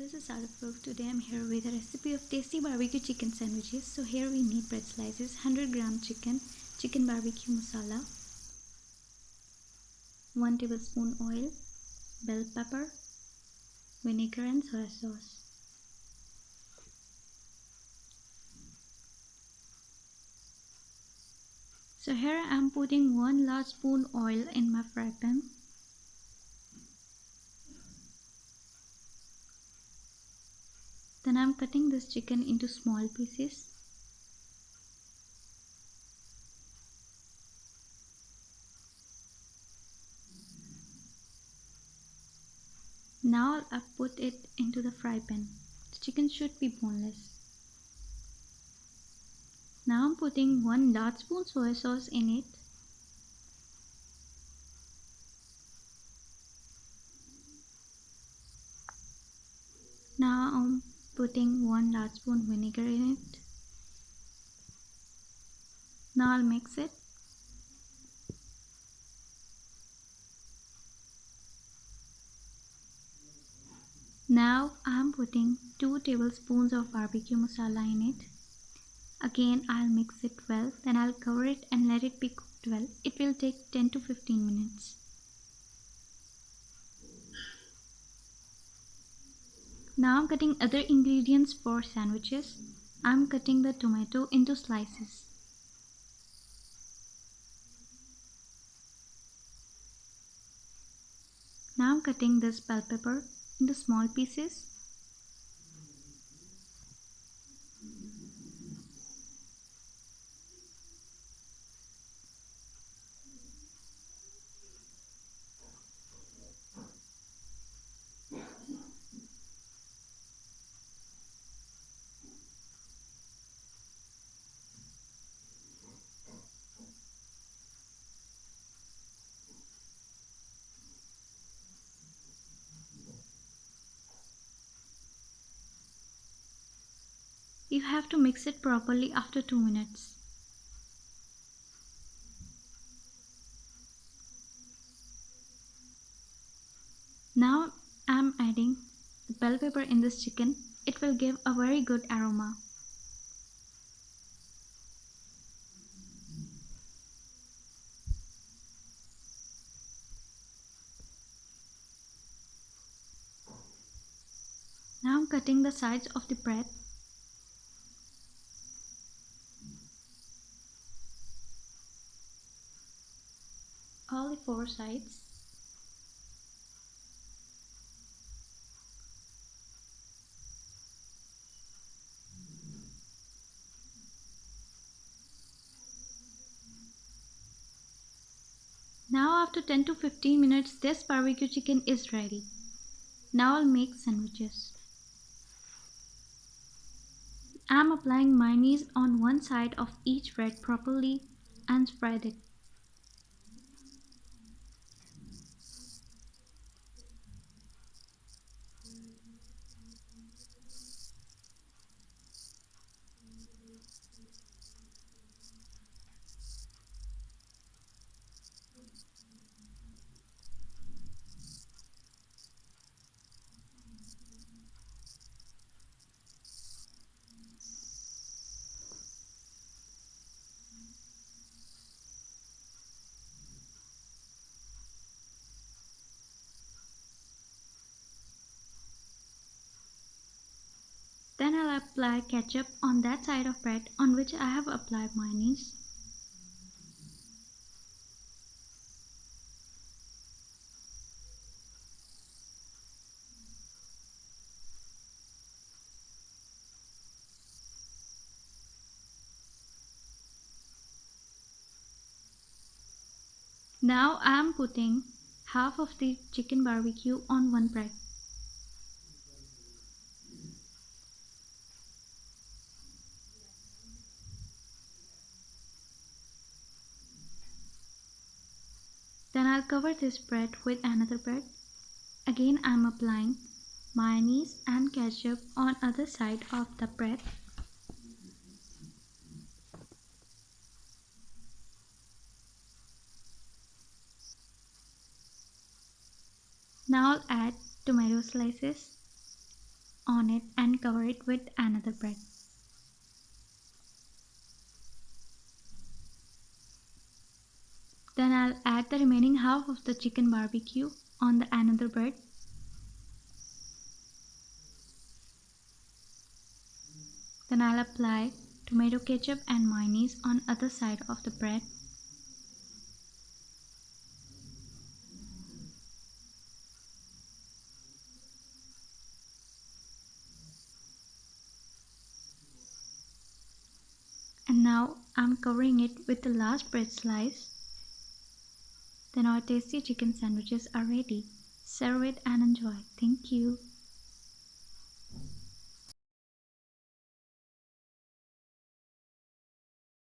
this is Sarif. Today I'm here with a recipe of tasty barbecue chicken sandwiches. So here we need bread slices, 100 gram chicken, chicken barbecue masala, 1 tablespoon oil, bell pepper, vinegar and soy sauce. So here I'm putting 1 large spoon oil in my fry pan. Then I'm cutting this chicken into small pieces. Now I'll put it into the fry pan. The chicken should be boneless. Now I'm putting 1 large spoon soy sauce in it. Now I'm putting 1 large spoon vinegar in it. Now I'll mix it. Now I'm putting 2 tablespoons of barbecue masala in it. Again I'll mix it well, then I'll cover it and let it be cooked well. It will take 10 to 15 minutes. Now I'm cutting other ingredients for sandwiches. I'm cutting the tomato into slices. Now I'm cutting this bell pepper into small pieces. You have to mix it properly after 2 minutes. Now I'm adding the bell pepper in this chicken. It will give a very good aroma. Now I'm cutting the sides of the bread. All the 4 sides. Now after 10 to 15 minutes this barbecue chicken is ready. Now I'll make sandwiches. I'm applying mayonnaise on one side of each bread properly and spread it. Then I'll apply ketchup on that side of bread on which I have applied mayonnaise. Now I am putting half of the chicken barbecue on one bread. Then I'll cover this bread with another bread. Again I am applying mayonnaise and ketchup on other side of the bread. Now I'll add tomato slices. on it and cover it with another bread. Then I'll add the remaining half of the chicken barbecue on the another bread. Then I'll apply tomato ketchup and mayonnaise on other side of the bread. And now I'm covering it with the last bread slice. Then our tasty chicken sandwiches are ready. Serve it and enjoy. Thank you.